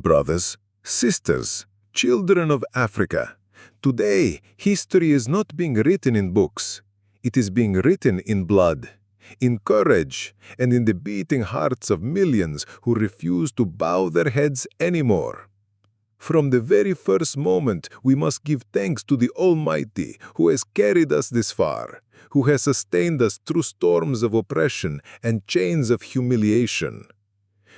Brothers, sisters, children of Africa, today history is not being written in books. It is being written in blood, in courage, and in the beating hearts of millions who refuse to bow their heads anymore. From the very first moment, we must give thanks to the Almighty who has carried us this far, who has sustained us through storms of oppression and chains of humiliation.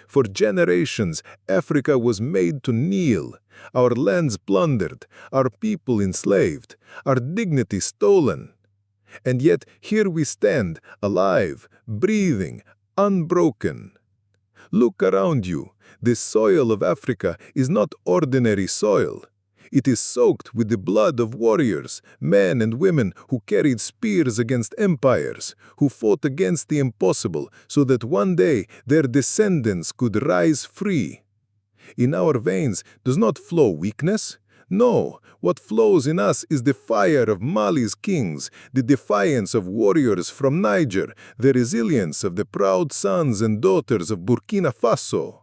For generations, Africa was made to kneel, our lands plundered, our people enslaved, our dignity stolen. And yet here we stand, alive, breathing, unbroken. Look around you. The soil of Africa is not ordinary soil. It is soaked with the blood of warriors, men and women who carried spears against empires, who fought against the impossible so that one day their descendants could rise free. In our veins does not flow weakness. No, what flows in us is the fire of Mali's kings, the defiance of warriors from Niger, the resilience of the proud sons and daughters of Burkina Faso.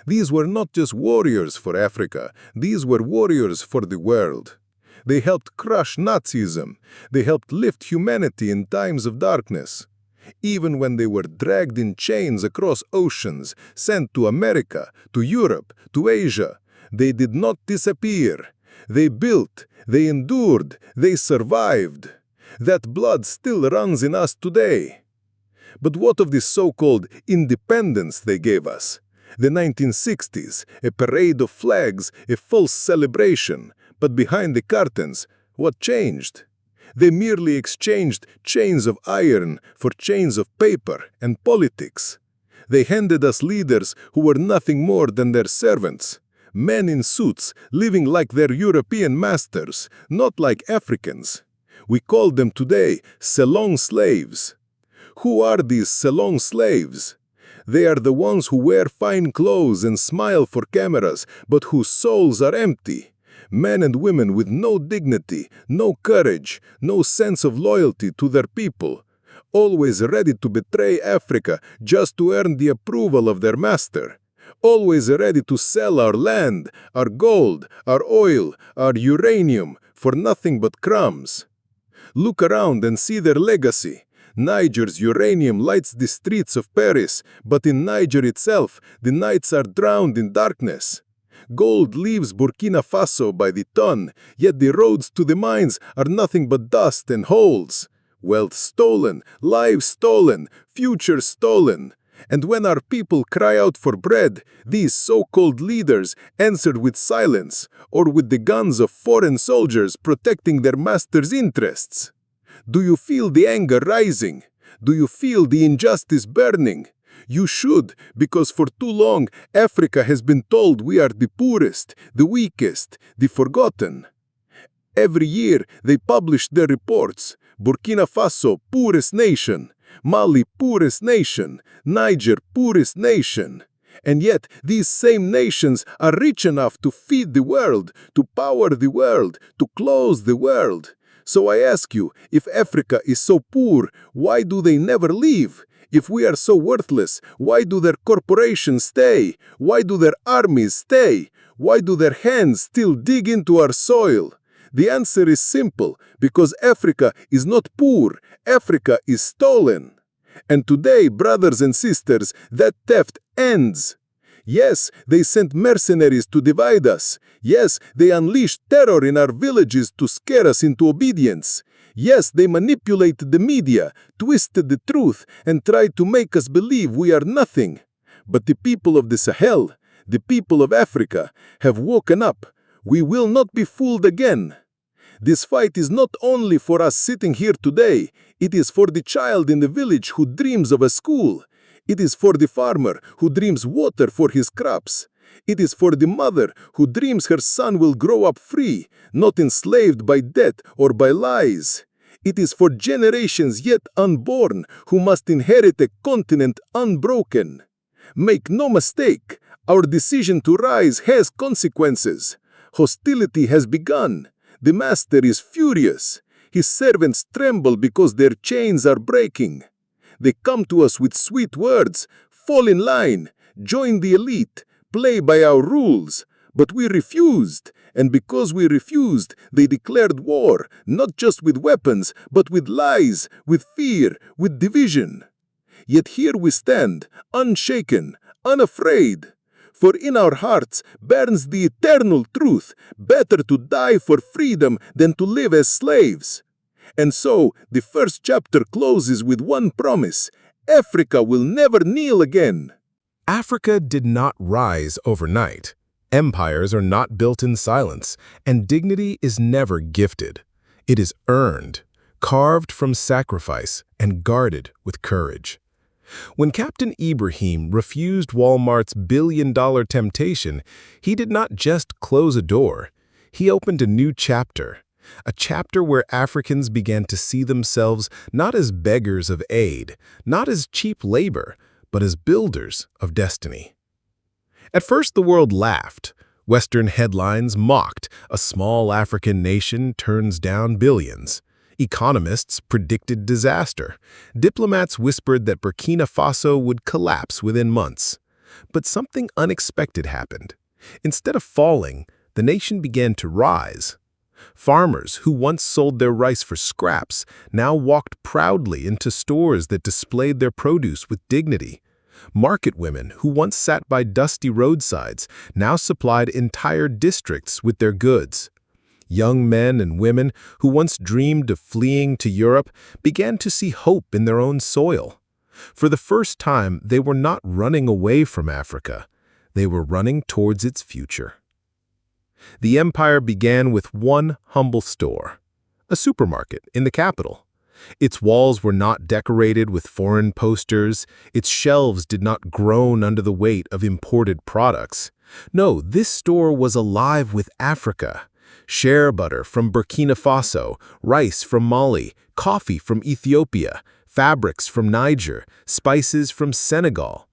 These were not just warriors for Africa, these were warriors for the world. They helped crush Nazism, they helped lift humanity in times of darkness. Even when they were dragged in chains across oceans, sent to America, to Europe, to Asia, they did not disappear. They built, they endured, they survived. That blood still runs in us today. But what of the so-called independence they gave us? The 1960s, a parade of flags, a false celebration. But behind the curtains, what changed? They merely exchanged chains of iron for chains of paper and politics. They handed us leaders who were nothing more than their servants. Men in suits, living like their European masters, not like Africans. We call them today salon slaves. Who are these salon slaves? They are the ones who wear fine clothes and smile for cameras, but whose souls are empty. Men and women with no dignity, no courage, no sense of loyalty to their people. Always ready to betray Africa just to earn the approval of their master. Always ready to sell our land, our gold, our oil, our uranium for nothing but crumbs. Look around and see their legacy. Niger's uranium lights the streets of Paris, but in Niger itself, the nights are drowned in darkness. Gold leaves Burkina Faso by the ton, yet the roads to the mines are nothing but dust and holes. Wealth stolen, lives stolen, future stolen. And when our people cry out for bread, these so-called leaders answer with silence, or with the guns of foreign soldiers protecting their masters' interests. Do you feel the anger rising? Do you feel the injustice burning? You should, because for too long Africa has been told we are the poorest, the weakest, the forgotten. Every year they publish their reports. Burkina Faso, poorest nation. Mali, poorest nation. Niger, poorest nation. And yet these same nations are rich enough to feed the world, to power the world, to clothe the world. So I ask you, if Africa is so poor, why do they never leave? If we are so worthless, why do their corporations stay? Why do their armies stay? Why do their hands still dig into our soil? The answer is simple, because Africa is not poor, Africa is stolen. And today, brothers and sisters, that theft ends. Yes, they sent mercenaries to divide us. Yes, they unleashed terror in our villages to scare us into obedience. Yes, they manipulated the media, twisted the truth, and tried to make us believe we are nothing. But the people of the Sahel, the people of Africa, have woken up. We will not be fooled again. This fight is not only for us sitting here today, it is for the child in the village who dreams of a school. It is for the farmer who dreams water for his crops. It is for the mother who dreams her son will grow up free, not enslaved by debt or by lies. It is for generations yet unborn who must inherit a continent unbroken. Make no mistake, our decision to rise has consequences. Hostility has begun. The master is furious. His servants tremble because their chains are breaking. They come to us with sweet words. Fall in line. Join the elite. play by our rules. But we refused, and because we refused, they declared war, not just with weapons, but with lies, with fear, with division. Yet here we stand, unshaken, unafraid. For in our hearts burns the eternal truth, better to die for freedom than to live as slaves. And so, the first chapter closes with one promise: Africa will never kneel again. Africa did not rise overnight. Empires are not built in silence, and dignity is never gifted. It is earned, carved from sacrifice, and guarded with courage. When Captain Ibrahim refused Walmart's billion-dollar temptation, he did not just close a door. He opened a new chapter, a chapter where Africans began to see themselves not as beggars of aid, not as cheap labor, but as builders of destiny. At first, the world laughed. Western headlines mocked, a small African nation turns down billions. Economists predicted disaster. Diplomats whispered that Burkina Faso would collapse within months. But something unexpected happened. Instead of falling, the nation began to rise. Farmers who once sold their rice for scraps now walked proudly into stores that displayed their produce with dignity. Market women who once sat by dusty roadsides now supplied entire districts with their goods. Young men and women who once dreamed of fleeing to Europe began to see hope in their own soil. For the first time, they were not running away from Africa. They were running towards its future. The empire began with one humble store, a supermarket in the capital. Its walls were not decorated with foreign posters. Its shelves did not groan under the weight of imported products. No, this store was alive with Africa. Shea butter from Burkina Faso, rice from Mali, coffee from Ethiopia, fabrics from Niger, spices from Senegal.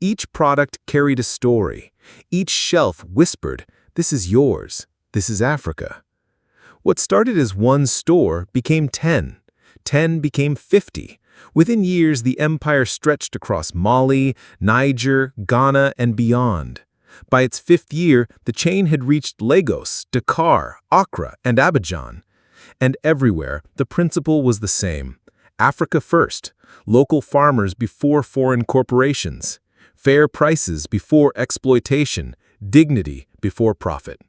Each product carried a story. Each shelf whispered, "This is yours. This is Africa." What started as one store became 10. 10 became 50. Within years, the empire stretched across Mali, Niger, Ghana, and beyond. By its 5th year, the chain had reached Lagos, Dakar, Accra, and Abidjan. And everywhere, the principle was the same. Africa first, local farmers before foreign corporations, fair prices before exploitation, dignity before profit.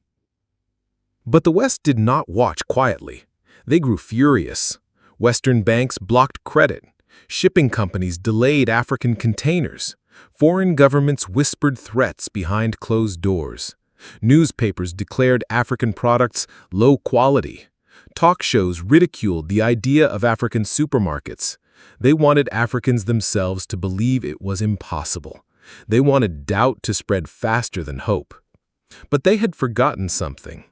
But the West did not watch quietly. They grew furious. Western banks blocked credit. Shipping companies delayed African containers. Foreign governments whispered threats behind closed doors. Newspapers declared African products low quality. Talk shows ridiculed the idea of African supermarkets. They wanted Africans themselves to believe it was impossible. They wanted doubt to spread faster than hope. But they had forgotten something.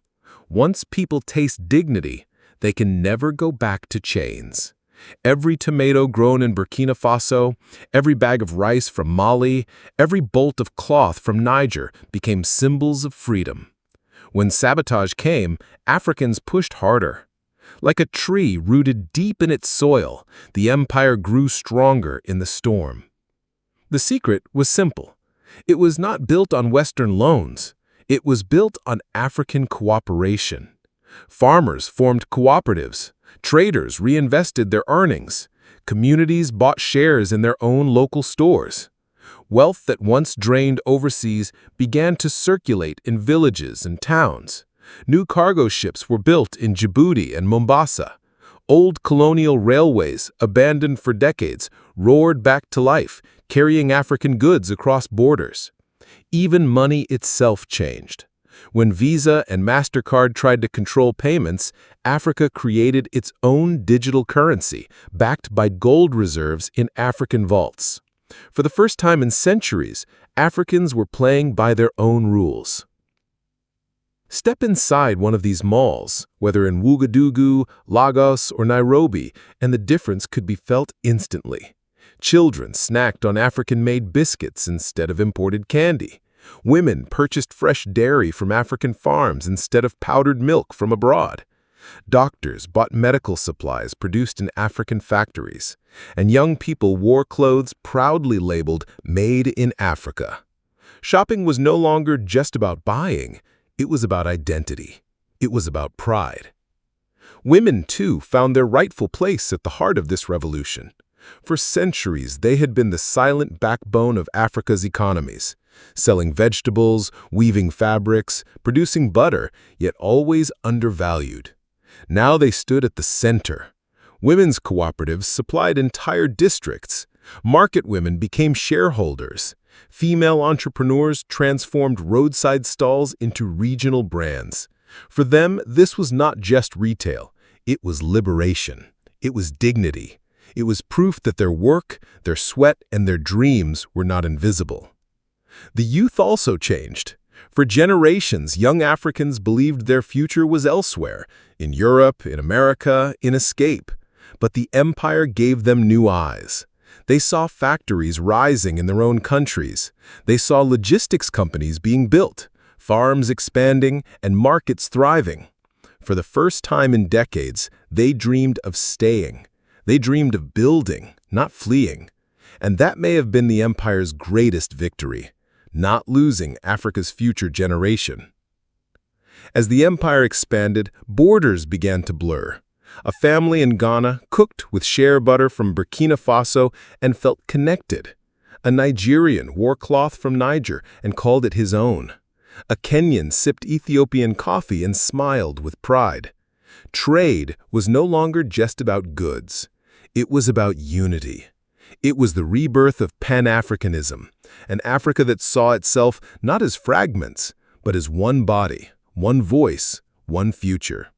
Once people taste dignity, they can never go back to chains. Every tomato grown in Burkina Faso, every bag of rice from Mali, every bolt of cloth from Niger became symbols of freedom. When sabotage came, Africans pushed harder. Like a tree rooted deep in its soil, the empire grew stronger in the storm. The secret was simple. It was not built on Western loans. It was built on African cooperation. Farmers formed cooperatives. Traders reinvested their earnings. Communities bought shares in their own local stores. Wealth that once drained overseas began to circulate in villages and towns. New cargo ships were built in Djibouti and Mombasa. Old colonial railways, abandoned for decades, roared back to life, carrying African goods across borders. Even money itself changed. When Visa and MasterCard tried to control payments, Africa created its own digital currency, backed by gold reserves in African vaults. For the first time in centuries, Africans were playing by their own rules. Step inside one of these malls, whether in Ouagadougou, Lagos, or Nairobi, and the difference could be felt instantly. Children snacked on African-made biscuits instead of imported candy. Women purchased fresh dairy from African farms instead of powdered milk from abroad. Doctors bought medical supplies produced in African factories, and young people wore clothes proudly labeled "Made in Africa." Shopping was no longer just about buying. It was about identity. It was about pride. Women, too, found their rightful place at the heart of this revolution. For centuries, they had been the silent backbone of Africa's economies, selling vegetables, weaving fabrics, producing butter, yet always undervalued. Now they stood at the center. Women's cooperatives supplied entire districts. Market women became shareholders. Female entrepreneurs transformed roadside stalls into regional brands. For them, this was not just retail. It was liberation. It was dignity. It was proof that their work, their sweat, and their dreams were not invisible. The youth also changed. For generations, young Africans believed their future was elsewhere, in Europe, in America, in escape. But the empire gave them new eyes. They saw factories rising in their own countries. They saw logistics companies being built, farms expanding, and markets thriving. For the first time in decades, they dreamed of staying. They dreamed of building, not fleeing. And that may have been the empire's greatest victory, not losing Africa's future generation. As the empire expanded, borders began to blur. A family in Ghana cooked with shea butter from Burkina Faso and felt connected. A Nigerian wore cloth from Niger and called it his own. A Kenyan sipped Ethiopian coffee and smiled with pride. Trade was no longer just about goods. It was about unity. It was the rebirth of Pan-Africanism, an Africa that saw itself not as fragments, but as one body, one voice, one future.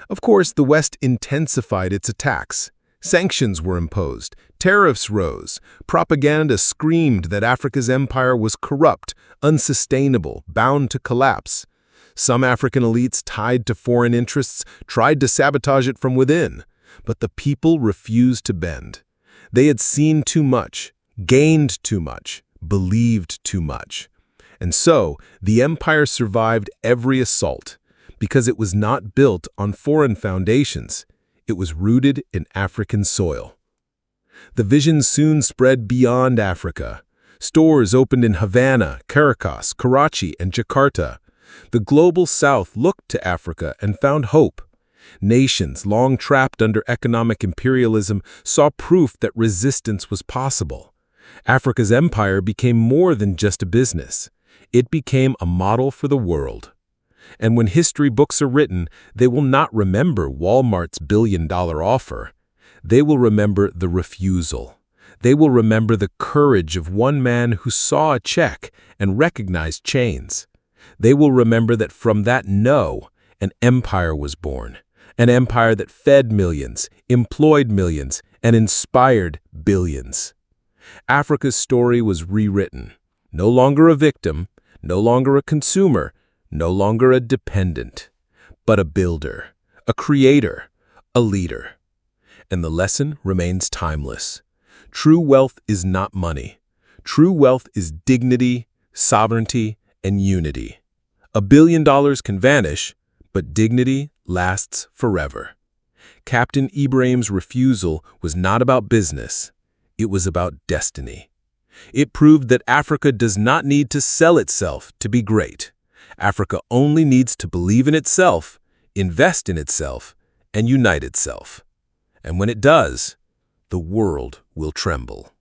Of course, the West intensified its attacks. Sanctions were imposed, tariffs rose, propaganda screamed that Africa's empire was corrupt, unsustainable, bound to collapse. Some African elites tied to foreign interests tried to sabotage it from within, but the people refused to bend. They had seen too much, gained too much, believed too much. And so, the empire survived every assault, because it was not built on foreign foundations. It was rooted in African soil. The vision soon spread beyond Africa. Stores opened in Havana, Caracas, Karachi, and Jakarta. The global South looked to Africa and found hope. Nations, long trapped under economic imperialism, saw proof that resistance was possible. Africa's empire became more than just a business. It became a model for the world. And when history books are written, they will not remember Walmart's billion-dollar offer. They will remember the refusal. They will remember the courage of one man who saw a check and recognized chains. They will remember that from that no, an empire was born. An empire that fed millions, employed millions, and inspired billions. Africa's story was rewritten. No longer a victim, no longer a consumer, no longer a dependent, but a builder, a creator, a leader. And the lesson remains timeless. True wealth is not money. True wealth is dignity, sovereignty, and unity. $1 billion can vanish, but dignity lasts forever. Captain Ibrahim's refusal was not about business. It was about destiny. It proved that Africa does not need to sell itself to be great. Africa only needs to believe in itself, invest in itself, and unite itself. And when it does, the world will tremble.